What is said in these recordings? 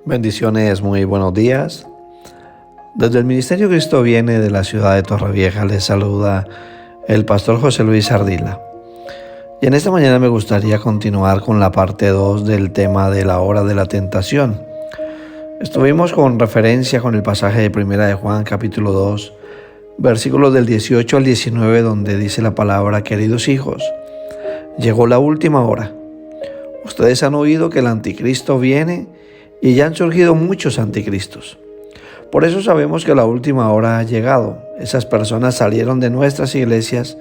Bendiciones, muy buenos días. Desde el Ministerio Cristo Viene de la ciudad de Torrevieja les saluda el pastor José Luis Ardila. Y en esta mañana me gustaría continuar con la parte 2 del tema de la hora de la tentación. Estuvimos con referencia con el pasaje de Primera de Juan capítulo 2, versículos del 18 al 19, donde dice la palabra: queridos hijos, llegó la última hora. Ustedes han oído que el anticristo viene y ya han surgido muchos anticristos. Por eso sabemos que la última hora ha llegado. Esas personas salieron de nuestras iglesias,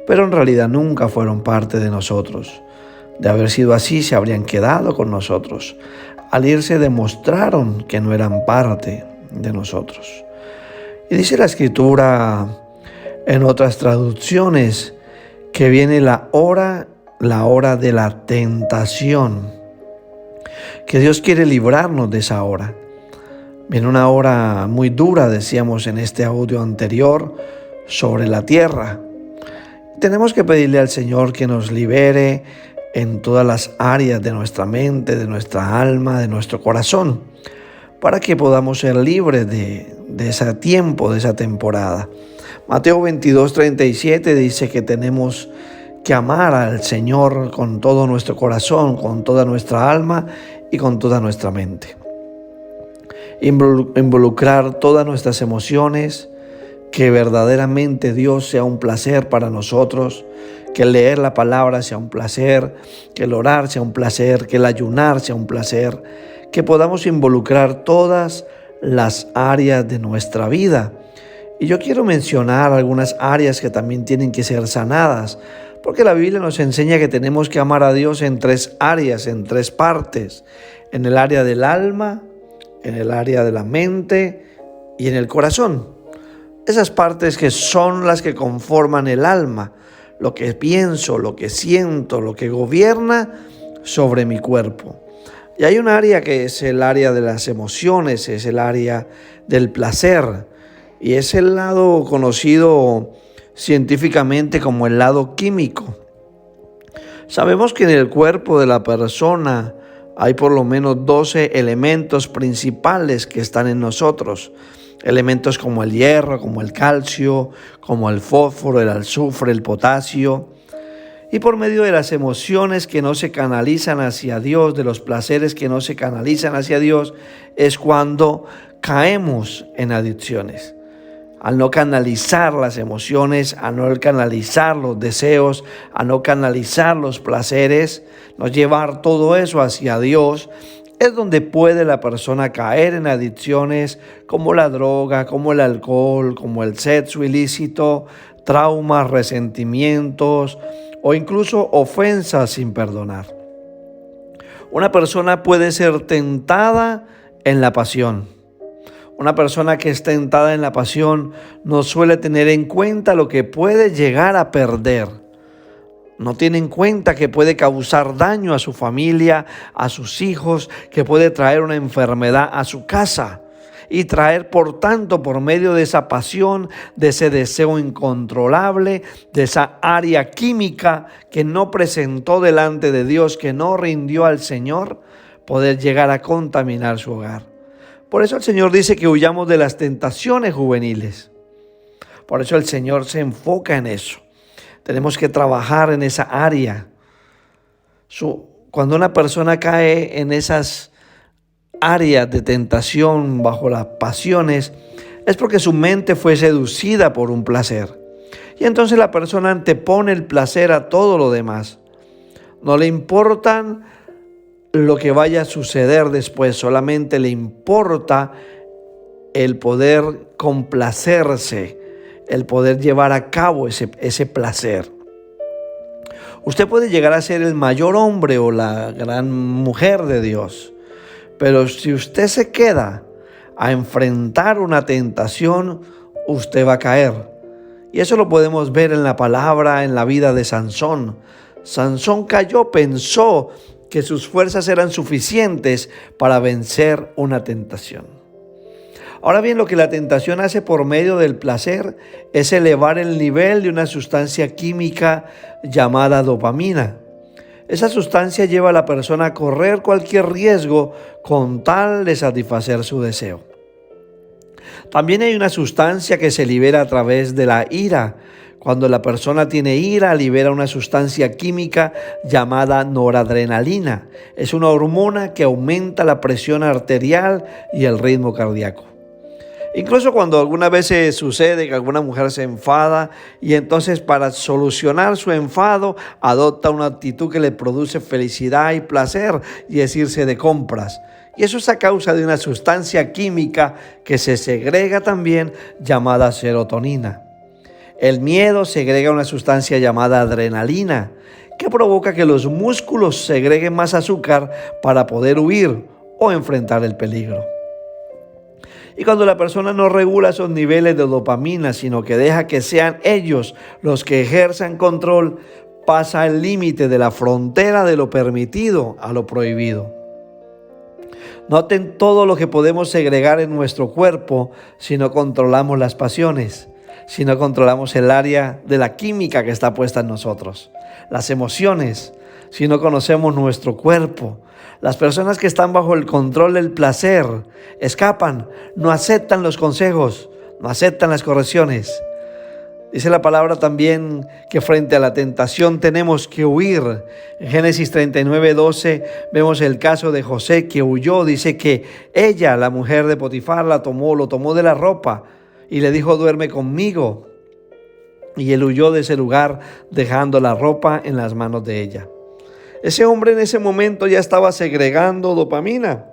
pero en realidad nunca fueron parte de nosotros. De haber sido así, se habrían quedado con nosotros. Al irse demostraron que no eran parte de nosotros. Y dice la Escritura en otras traducciones que viene la hora de la tentación, que Dios quiere librarnos de esa hora. Viene una hora muy dura, decíamos en este audio anterior, sobre la tierra. Tenemos que pedirle al Señor que nos libere en todas las áreas de nuestra mente, de nuestra alma, de nuestro corazón, para que podamos ser libres de ese tiempo, de esa temporada. Mateo 22:37 dice que tenemos que amar al Señor con todo nuestro corazón, con toda nuestra alma y con toda nuestra mente. Involucrar todas nuestras emociones, que verdaderamente Dios sea un placer para nosotros, que el leer la palabra sea un placer, que el orar sea un placer, que el ayunar sea un placer, que podamos involucrar todas las áreas de nuestra vida. Y yo quiero mencionar algunas áreas que también tienen que ser sanadas, porque la Biblia nos enseña que tenemos que amar a Dios en 3 áreas, en 3 partes: en el área del alma, en el área de la mente y en el corazón. Esas partes que son las que conforman el alma, lo que pienso, lo que siento, lo que gobierna sobre mi cuerpo. Y hay un área que es el área de las emociones, es el área del placer, y es el lado conocido científicamente como el lado químico. Sabemos que en el cuerpo de la persona hay por lo menos 12 elementos principales que están en nosotros. Elementos como el hierro, como el calcio, como el fósforo, el azufre, el potasio. Y por medio de las emociones que no se canalizan hacia Dios, de los placeres que no se canalizan hacia Dios, es cuando caemos en adicciones. Al no canalizar las emociones, a no canalizar los deseos, a no canalizar los placeres, no llevar todo eso hacia Dios, es donde puede la persona caer en adicciones como la droga, como el alcohol, como el sexo ilícito, traumas, resentimientos o incluso ofensas sin perdonar. Una persona puede ser tentada en la pasión. Una persona que es tentada en la pasión no suele tener en cuenta lo que puede llegar a perder. No tiene en cuenta que puede causar daño a su familia, a sus hijos, que puede traer una enfermedad a su casa y traer, por tanto, por medio de esa pasión, de ese deseo incontrolable, de esa área química que no presentó delante de Dios, que no rindió al Señor, poder llegar a contaminar su hogar. Por eso el Señor dice que huyamos de las tentaciones juveniles. Por eso el Señor se enfoca en eso. Tenemos que trabajar en esa área. Cuando una persona cae en esas áreas de tentación bajo las pasiones, es porque su mente fue seducida por un placer. Y entonces la persona antepone el placer a todo lo demás. No le importan lo que vaya a suceder después, solamente le importa el poder complacerse, el poder llevar a cabo ese placer. Usted puede llegar a ser el mayor hombre o la gran mujer de Dios, pero si usted se queda a enfrentar una tentación, usted va a caer. Y eso lo podemos ver en la palabra, en la vida de Sansón. Sansón cayó, pensó que sus fuerzas eran suficientes para vencer una tentación. Ahora bien, lo que la tentación hace por medio del placer es elevar el nivel de una sustancia química llamada dopamina. Esa sustancia lleva a la persona a correr cualquier riesgo con tal de satisfacer su deseo. También hay una sustancia que se libera a través de la ira. Cuando la persona tiene ira, libera una sustancia química llamada noradrenalina. Es una hormona que aumenta la presión arterial y el ritmo cardíaco. Incluso cuando algunas veces sucede que alguna mujer se enfada y entonces para solucionar su enfado adopta una actitud que le produce felicidad y placer, y es irse de compras. Y eso es a causa de una sustancia química que se segrega también llamada serotonina. El miedo segrega una sustancia llamada adrenalina, que provoca que los músculos segreguen más azúcar para poder huir o enfrentar el peligro. Y cuando la persona no regula esos niveles de dopamina, sino que deja que sean ellos los que ejerzan control, pasa el límite de la frontera de lo permitido a lo prohibido. Noten todo lo que podemos segregar en nuestro cuerpo si no controlamos las pasiones, si no controlamos el área de la química que está puesta en nosotros, las emociones, si no conocemos nuestro cuerpo. Las personas que están bajo el control del placer escapan, no aceptan los consejos, no aceptan las correcciones. Dice la palabra también que frente a la tentación tenemos que huir. En Génesis 39:12 vemos el caso de José que huyó. Dice que ella, la mujer de Potifar, lo tomó de la ropa y le dijo: duerme conmigo. Y él huyó de ese lugar dejando la ropa en las manos de ella. Ese hombre en ese momento ya estaba segregando dopamina.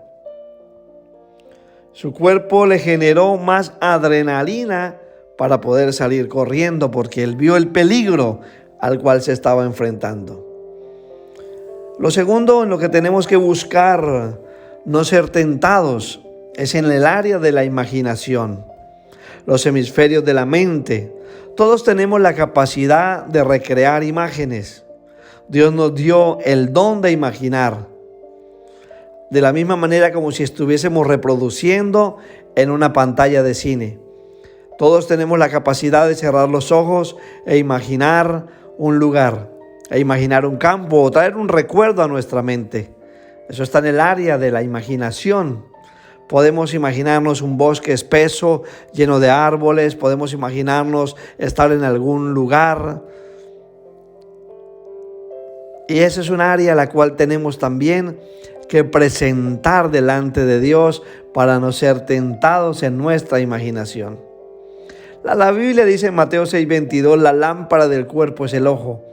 Su cuerpo le generó más adrenalina para poder salir corriendo, porque él vio el peligro al cual se estaba enfrentando. Lo segundo en lo que tenemos que buscar no ser tentados es en el área de la imaginación. Los hemisferios de la mente. Todos tenemos la capacidad de recrear imágenes. Dios nos dio el don de imaginar. De la misma manera como si estuviésemos reproduciendo en una pantalla de cine. Todos tenemos la capacidad de cerrar los ojos e imaginar un lugar, e imaginar un campo o traer un recuerdo a nuestra mente. Eso está en el área de la imaginación. Podemos imaginarnos un bosque espeso, lleno de árboles. Podemos imaginarnos estar en algún lugar. Y esa es un área a la cual tenemos también que presentar delante de Dios para no ser tentados en nuestra imaginación. La Biblia dice en Mateo 6:22, la lámpara del cuerpo es el ojo.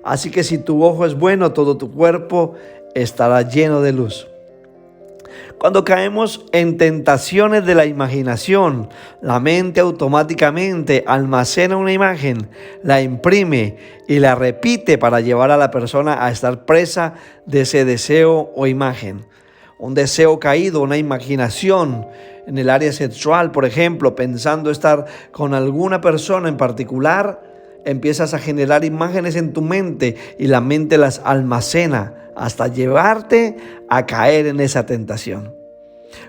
Así que si tu ojo es bueno, todo tu cuerpo estará lleno de luz. Cuando caemos en tentaciones de la imaginación, la mente automáticamente almacena una imagen, la imprime y la repite para llevar a la persona a estar presa de ese deseo o imagen. Un deseo caído, una imaginación en el área sexual, por ejemplo, pensando estar con alguna persona en particular, empiezas a generar imágenes en tu mente y la mente las almacena hasta llevarte a caer en esa tentación.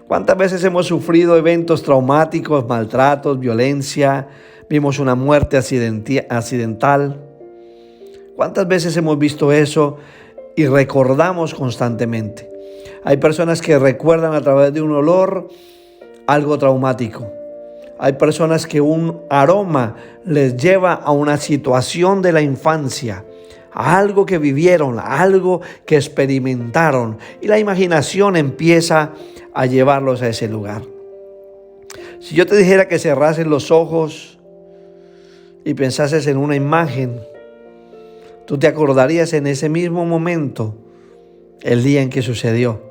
¿Cuántas veces hemos sufrido eventos traumáticos, maltratos, violencia? Vimos una muerte accidental. ¿Cuántas veces hemos visto eso y recordamos constantemente? Hay personas que recuerdan a través de un olor algo traumático. Hay personas que un aroma les lleva a una situación de la infancia, a algo que vivieron, a algo que experimentaron, y la imaginación empieza a llevarlos a ese lugar. Si yo te dijera que cerrases los ojos y pensases en una imagen, tú te acordarías en ese mismo momento el día en que sucedió,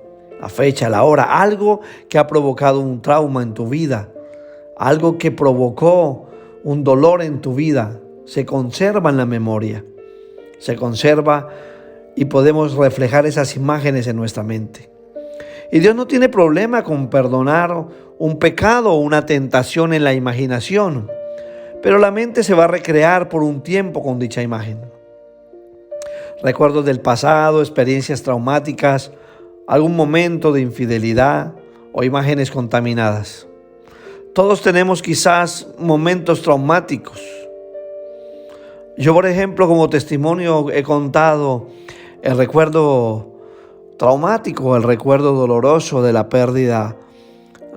la fecha, la hora, algo que ha provocado un trauma en tu vida, algo que provocó un dolor en tu vida. Se conserva en la memoria, se conserva y podemos reflejar esas imágenes en nuestra mente. Y Dios no tiene problema con perdonar un pecado o una tentación en la imaginación, pero la mente se va a recrear por un tiempo con dicha imagen. Recuerdos del pasado, experiencias traumáticas, algún momento de infidelidad o imágenes contaminadas. Todos tenemos quizás momentos traumáticos. Yo, por ejemplo, como testimonio he contado el recuerdo traumático, el recuerdo doloroso de la pérdida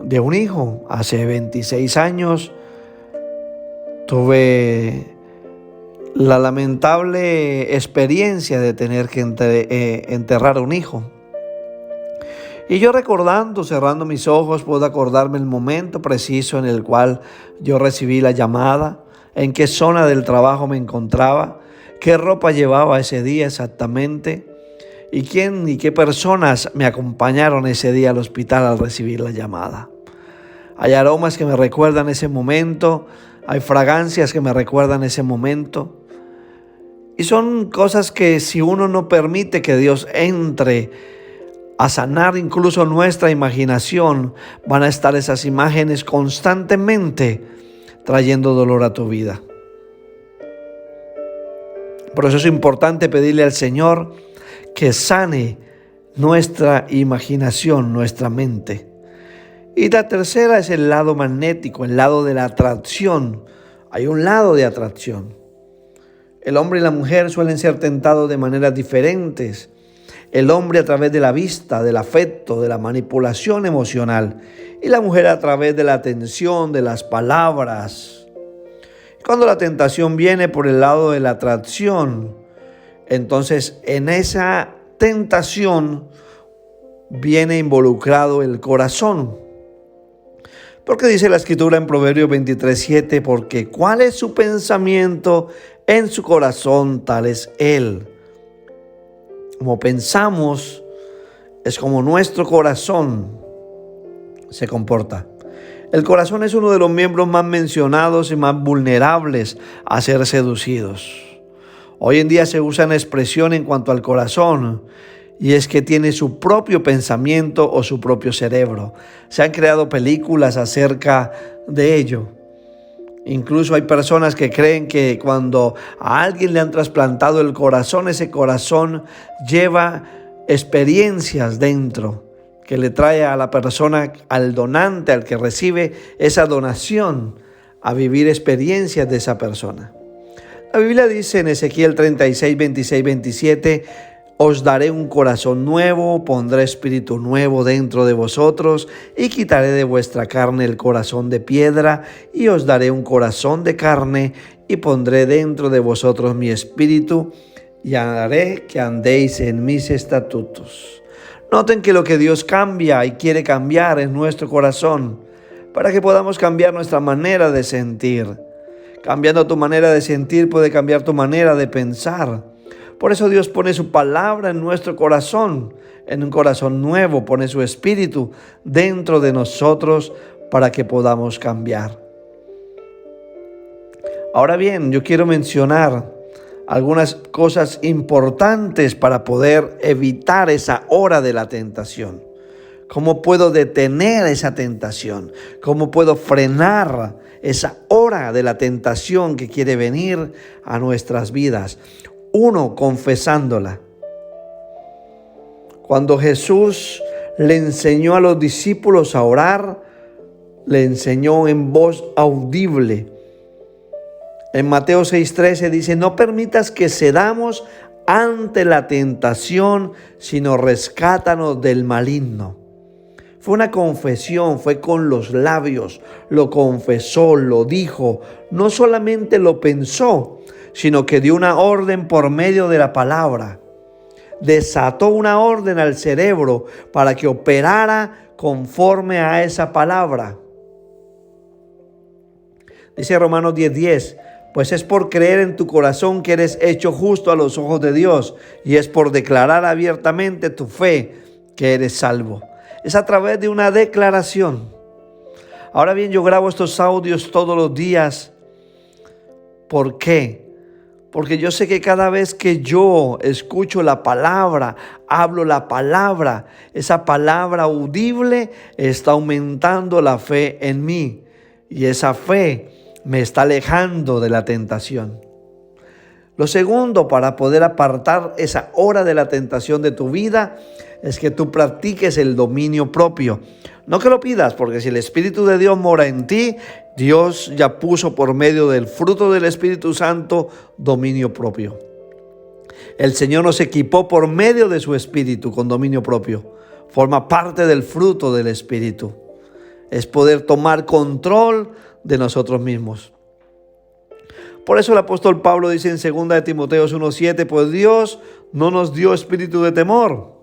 de un hijo. Hace 26 años tuve la lamentable experiencia de tener que enterrar a un hijo. Y yo recordando, cerrando mis ojos, puedo acordarme el momento preciso en el cual yo recibí la llamada, en qué zona del trabajo me encontraba, qué ropa llevaba ese día exactamente, y quién y qué personas me acompañaron ese día al hospital al recibir la llamada. Hay aromas que me recuerdan ese momento, hay fragancias que me recuerdan ese momento. Y son cosas que si uno no permite que Dios entre a sanar incluso nuestra imaginación, van a estar esas imágenes constantemente trayendo dolor a tu vida. Por eso es importante pedirle al Señor que sane nuestra imaginación, nuestra mente. Y la tercera es el lado magnético, el lado de la atracción. Hay un lado de atracción. El hombre y la mujer suelen ser tentados de maneras diferentes. El hombre a través de la vista, del afecto, de la manipulación emocional. Y la mujer a través de la atención, de las palabras. Cuando la tentación viene por el lado de la atracción, entonces en esa tentación viene involucrado el corazón. Porque dice la Escritura en Proverbios 23:7, porque ¿cuál es su pensamiento en su corazón? Tal es él. Como pensamos, es como nuestro corazón se comporta. El corazón es uno de los miembros más mencionados y más vulnerables a ser seducidos. Hoy en día se usa una expresión en cuanto al corazón, y es que tiene su propio pensamiento o su propio cerebro. Se han creado películas acerca de ello. Incluso hay personas que creen que cuando a alguien le han trasplantado el corazón, ese corazón lleva experiencias dentro, que le trae a la persona, al donante, al que recibe esa donación, a vivir experiencias de esa persona. La Biblia dice en Ezequiel 36, 26, 27, os daré un corazón nuevo, pondré espíritu nuevo dentro de vosotros y quitaré de vuestra carne el corazón de piedra y os daré un corazón de carne y pondré dentro de vosotros mi espíritu y haré que andéis en mis estatutos. Noten que lo que Dios cambia y quiere cambiar es nuestro corazón para que podamos cambiar nuestra manera de sentir. Cambiando tu manera de sentir puede cambiar tu manera de pensar. Por eso Dios pone su palabra en nuestro corazón, en un corazón nuevo, pone su espíritu dentro de nosotros para que podamos cambiar. Ahora bien, yo quiero mencionar algunas cosas importantes para poder evitar esa hora de la tentación. ¿Cómo puedo detener esa tentación? ¿Cómo puedo frenar esa hora de la tentación que quiere venir a nuestras vidas? Uno, confesándola. Cuando Jesús le enseñó a los discípulos a orar, le enseñó en voz audible. En Mateo 6:13 dice, no permitas que cedamos ante la tentación, sino rescátanos del maligno. Fue una confesión, fue con los labios, lo confesó, lo dijo, no solamente lo pensó, sino que dio una orden por medio de la palabra. Desató una orden al cerebro para que operara conforme a esa palabra. Dice Romanos 10:10, pues es por creer en tu corazón que eres hecho justo a los ojos de Dios, y es por declarar abiertamente tu fe que eres salvo. Es a través de una declaración. Ahora bien, yo grabo estos audios todos los días. ¿Por qué? Porque yo sé que cada vez que yo escucho la palabra, hablo la palabra, esa palabra audible está aumentando la fe en mí. Y esa fe me está alejando de la tentación. Lo segundo, para poder apartar esa hora de la tentación de tu vida, es que tú practiques el dominio propio. No que lo pidas, porque si el Espíritu de Dios mora en ti, Dios ya puso por medio del fruto del Espíritu Santo dominio propio. El Señor nos equipó por medio de su Espíritu con dominio propio. Forma parte del fruto del Espíritu. Es poder tomar control de nosotros mismos. Por eso el apóstol Pablo dice en 2 de Timoteo 1:7, pues Dios no nos dio espíritu de temor,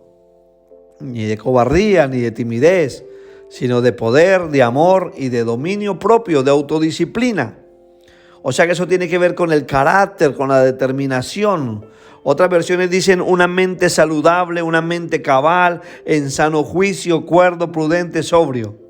ni de cobardía, ni de timidez, sino de poder, de amor y de dominio propio, de autodisciplina. O sea que eso tiene que ver con el carácter, con la determinación. Otras versiones dicen una mente saludable, una mente cabal, en sano juicio, cuerdo, prudente, sobrio.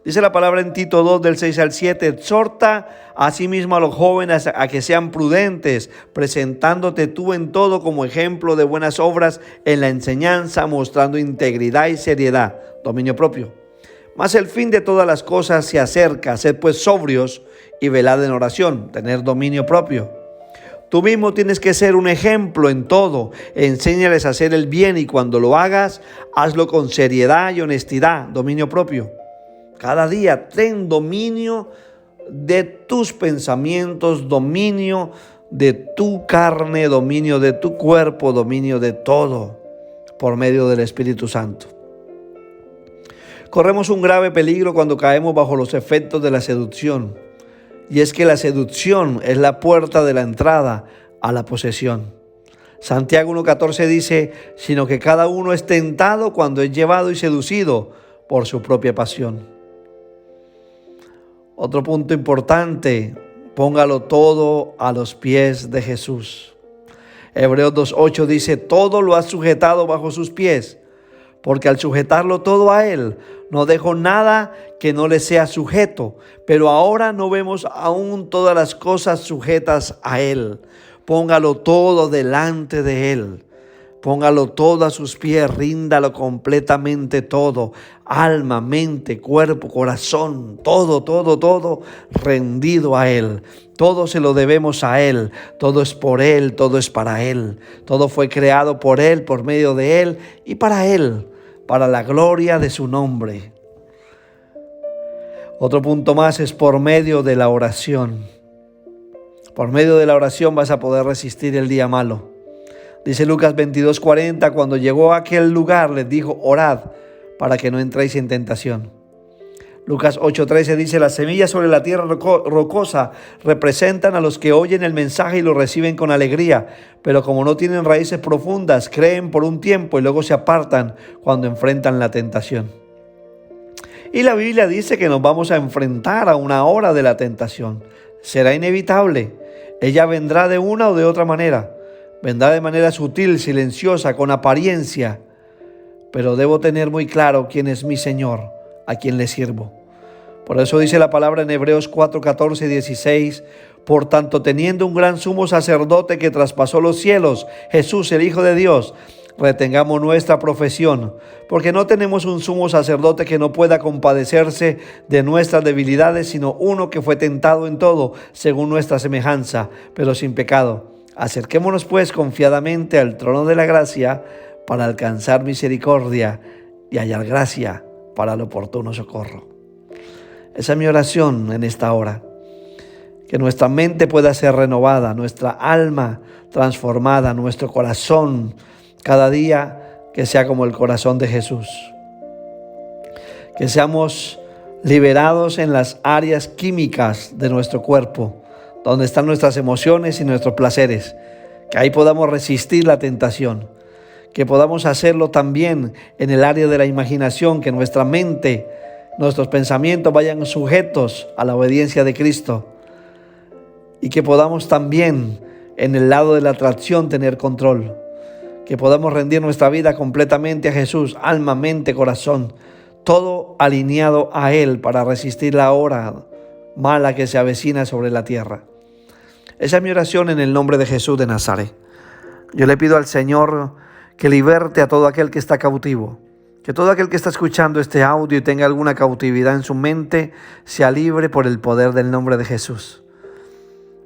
Dice la palabra en Tito 2, del 6 al 7, exhorta asimismo a los jóvenes a que sean prudentes, presentándote tú en todo como ejemplo de buenas obras en la enseñanza, mostrando integridad y seriedad, dominio propio. Mas el fin de todas las cosas se acerca, sed pues sobrios y velad en oración, tener dominio propio. Tú mismo tienes que ser un ejemplo en todo, enséñales a hacer el bien y cuando lo hagas, hazlo con seriedad y honestidad, dominio propio. Cada día ten dominio de tus pensamientos, dominio de tu carne, dominio de tu cuerpo, dominio de todo por medio del Espíritu Santo. Corremos un grave peligro cuando caemos bajo los efectos de la seducción. Y es que la seducción es la puerta de la entrada a la posesión. Santiago 1:14 dice, sino que cada uno es tentado cuando es llevado y seducido por su propia pasión. Otro punto importante, póngalo todo a los pies de Jesús. Hebreos 2:8 dice, todo lo has sujetado bajo sus pies, porque al sujetarlo todo a Él, no dejó nada que no le sea sujeto. Pero ahora no vemos aún todas las cosas sujetas a Él. Póngalo todo delante de Él. Póngalo todo a sus pies, ríndalo completamente todo, alma, mente, cuerpo, corazón, todo rendido a Él. Todo se lo debemos a Él, todo es por Él, todo es para Él. Todo fue creado por Él, por medio de Él y para Él, para la gloria de su nombre. Otro punto más es por medio de la oración. Por medio de la oración vas a poder resistir el día malo. Dice Lucas 22:40, cuando llegó a aquel lugar les dijo, orad para que no entréis en tentación. Lucas 8:13 dice, las semillas sobre la tierra rocosa representan a los que oyen el mensaje y lo reciben con alegría, pero como no tienen raíces profundas, creen por un tiempo y luego se apartan cuando enfrentan la tentación. Y la Biblia dice que nos vamos a enfrentar a una hora de la tentación. Será inevitable. Ella vendrá de una o de otra manera. Vendrá de manera sutil, silenciosa, con apariencia. Pero debo tener muy claro quién es mi Señor, a quien le sirvo. Por eso dice la palabra en Hebreos 4:14 y 16. Por tanto, teniendo un gran sumo sacerdote que traspasó los cielos, Jesús, el Hijo de Dios, retengamos nuestra profesión, porque no tenemos un sumo sacerdote que no pueda compadecerse de nuestras debilidades, sino uno que fue tentado en todo, según nuestra semejanza, pero sin pecado. Acerquémonos pues confiadamente al trono de la gracia para alcanzar misericordia y hallar gracia para el oportuno socorro. Esa es mi oración en esta hora. Que nuestra mente pueda ser renovada, nuestra alma transformada, nuestro corazón cada día que sea como el corazón de Jesús. Que seamos liberados en las áreas químicas de nuestro cuerpo, donde están nuestras emociones y nuestros placeres, que ahí podamos resistir la tentación, que podamos hacerlo también en el área de la imaginación, que nuestra mente, nuestros pensamientos vayan sujetos a la obediencia de Cristo y que podamos también en el lado de la atracción tener control, que podamos rendir nuestra vida completamente a Jesús, alma, mente, corazón, todo alineado a Él para resistir la hora mala que se avecina sobre la tierra. Esa es mi oración en el nombre de Jesús de Nazaret. Yo le pido al Señor que liberte a todo aquel que está cautivo, que todo aquel que está escuchando este audio y tenga alguna cautividad en su mente, sea libre por el poder del nombre de Jesús.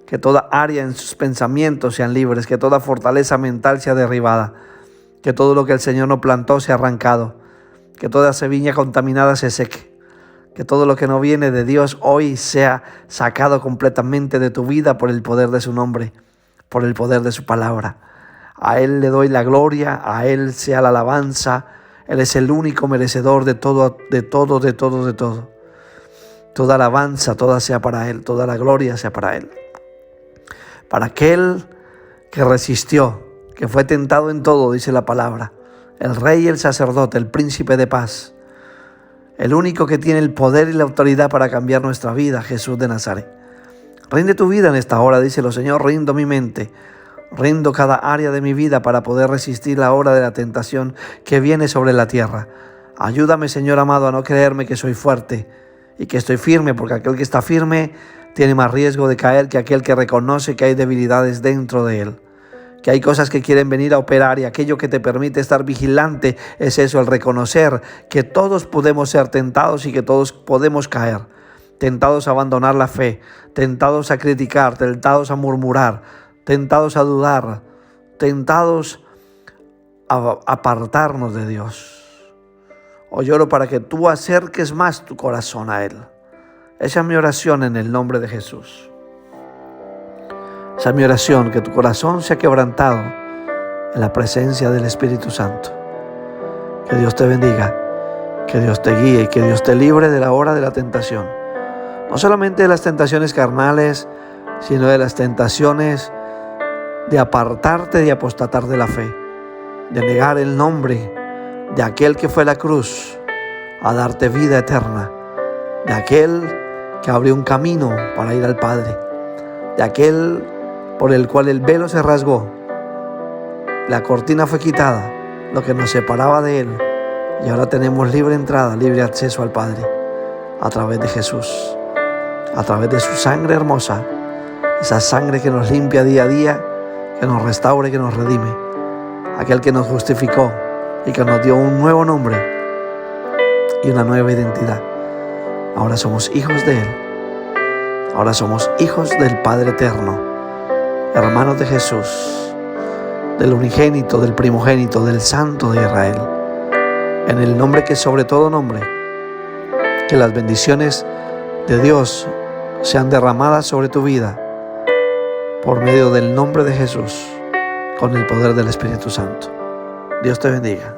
Que toda área en sus pensamientos sean libres, que toda fortaleza mental sea derribada, que todo lo que el Señor no plantó sea arrancado, que toda semilla contaminada se seque. Que todo lo que no viene de Dios hoy sea sacado completamente de tu vida por el poder de su nombre, por el poder de su palabra. A Él le doy la gloria, a Él sea la alabanza. Él es el único merecedor de todo, de todo, de todo, de todo. Toda alabanza, toda sea para Él, toda la gloria sea para Él. Para aquel que resistió, que fue tentado en todo, dice la palabra. El rey y el sacerdote, el príncipe de paz. El único que tiene el poder y la autoridad para cambiar nuestra vida, Jesús de Nazaret. Rinde tu vida en esta hora, díselo, Señor, rindo mi mente. Rindo cada área de mi vida para poder resistir la hora de la tentación que viene sobre la tierra. Ayúdame, Señor amado, a no creerme que soy fuerte y que estoy firme, porque aquel que está firme tiene más riesgo de caer que aquel que reconoce que hay debilidades dentro de él, que hay cosas que quieren venir a operar, y aquello que te permite estar vigilante es eso, el reconocer que todos podemos ser tentados y que todos podemos caer, tentados a abandonar la fe, tentados a criticar, tentados a murmurar, tentados a dudar, tentados a apartarnos de Dios. Hoy oro para que tú acerques más tu corazón a Él. Esa es mi oración en el nombre de Jesús. Esa es mi oración, que tu corazón sea quebrantado en la presencia del Espíritu Santo. Que Dios te bendiga, que Dios te guíe y que Dios te libre de la hora de la tentación. No solamente de las tentaciones carnales, sino de las tentaciones de apartarte, de apostatar de la fe, de negar el nombre de aquel que fue a la cruz a darte vida eterna, de aquel que abrió un camino para ir al Padre, de aquel por el cual el velo se rasgó, la cortina fue quitada, lo que nos separaba de Él, y ahora tenemos libre entrada, libre acceso al Padre, a través de Jesús, a través de su sangre hermosa, esa sangre que nos limpia día a día, que nos restaure, que nos redime, aquel que nos justificó y que nos dio un nuevo nombre y una nueva identidad. Ahora somos hijos de Él, ahora somos hijos del Padre eterno, hermanos de Jesús, del unigénito, del primogénito, del Santo de Israel, en el nombre que es sobre todo nombre. Que las bendiciones de Dios sean derramadas sobre tu vida por medio del nombre de Jesús, con el poder del Espíritu Santo. Dios te bendiga.